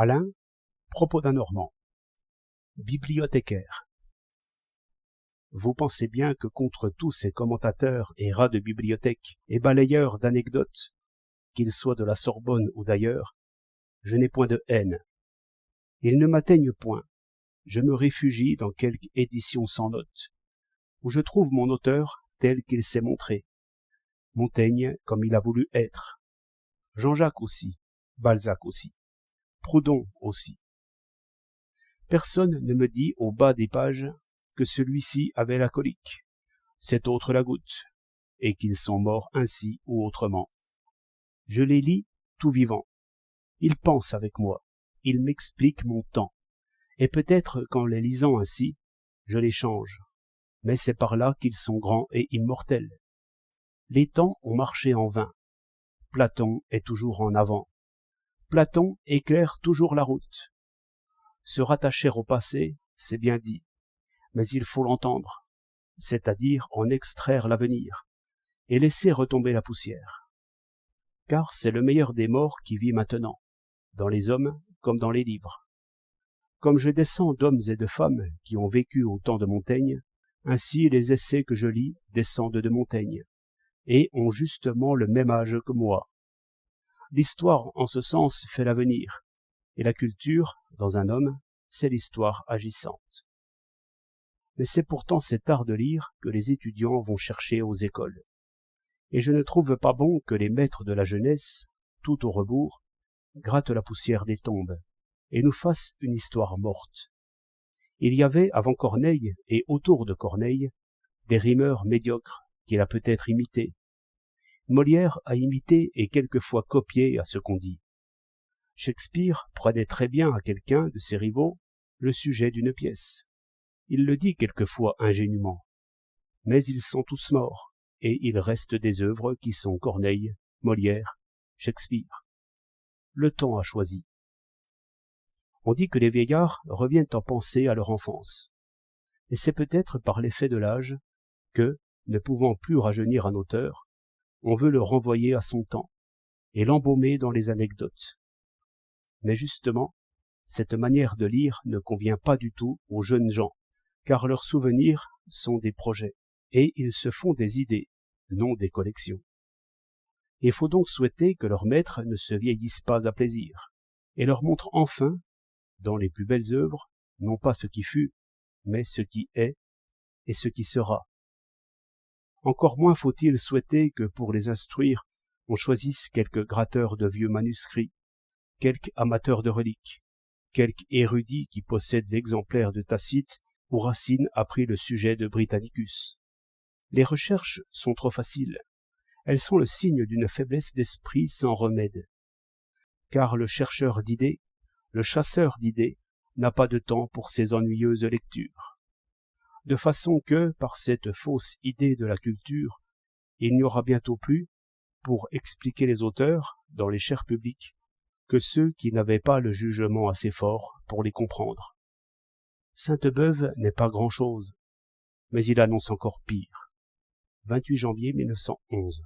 Alain, propos d'un Normand. Bibliothécaire. Vous pensez bien que contre tous ces commentateurs et rats de bibliothèque et balayeurs d'anecdotes, qu'ils soient de la Sorbonne ou d'ailleurs, je n'ai point de haine. Ils ne m'atteignent point. Je me réfugie dans quelque édition sans note, où je trouve mon auteur tel qu'il s'est montré, Montaigne comme il a voulu être, Jean-Jacques aussi, Balzac aussi, Proudhon aussi. Personne ne me dit au bas des pages que celui-ci avait la colique, cet autre la goutte, et qu'ils sont morts ainsi ou autrement. Je les lis tout vivants. Ils pensent avec moi, ils m'expliquent mon temps, et peut-être qu'en les lisant ainsi, je les change. Mais c'est par là qu'ils sont grands et immortels. Les temps ont marché en vain. Platon est toujours en avant. Platon éclaire toujours la route. Se rattacher au passé, c'est bien dit, mais il faut l'entendre, c'est-à-dire en extraire l'avenir, et laisser retomber la poussière. Car c'est le meilleur des morts qui vit maintenant, dans les hommes comme dans les livres. Comme je descends d'hommes et de femmes qui ont vécu au temps de Montaigne, ainsi les essais que je lis descendent de Montaigne, et ont justement le même âge que moi. L'histoire, en ce sens, fait l'avenir, et la culture, dans un homme, c'est l'histoire agissante. Mais c'est pourtant cet art de lire que les étudiants vont chercher aux écoles. Et je ne trouve pas bon que les maîtres de la jeunesse, tout au rebours, grattent la poussière des tombes, et nous fassent une histoire morte. Il y avait avant Corneille et autour de Corneille des rimeurs médiocres qu'il a peut-être imités. Molière a imité et quelquefois copié à ce qu'on dit. Shakespeare prenait très bien à quelqu'un de ses rivaux le sujet d'une pièce. Il le dit quelquefois ingénument. Mais ils sont tous morts, et il reste des œuvres qui sont Corneille, Molière, Shakespeare. Le temps a choisi. On dit que les vieillards reviennent en pensée à leur enfance. Et c'est peut-être par l'effet de l'âge que, ne pouvant plus rajeunir un auteur, on veut le renvoyer à son temps, et l'embaumer dans les anecdotes. Mais justement, cette manière de lire ne convient pas du tout aux jeunes gens, car leurs souvenirs sont des projets, et ils se font des idées, non des collections. Il faut donc souhaiter que leurs maîtres ne se vieillissent pas à plaisir, et leur montrent enfin, dans les plus belles œuvres, non pas ce qui fut, mais ce qui est et ce qui sera. Encore moins faut-il souhaiter que pour les instruire, on choisisse quelques gratteurs de vieux manuscrits, quelque amateur de reliques, quelque érudit qui possède l'exemplaire de Tacite où Racine a pris le sujet de Britannicus. Les recherches sont trop faciles. Elles sont le signe d'une faiblesse d'esprit sans remède. Car le chercheur d'idées, le chasseur d'idées, n'a pas de temps pour ces ennuyeuses lectures. De façon que, par cette fausse idée de la culture, il n'y aura bientôt plus, pour expliquer les auteurs, dans les chaires publiques, que ceux qui n'avaient pas le jugement assez fort pour les comprendre. Sainte-Beuve n'est pas grand-chose, mais il annonce encore pire. 28 janvier 1911.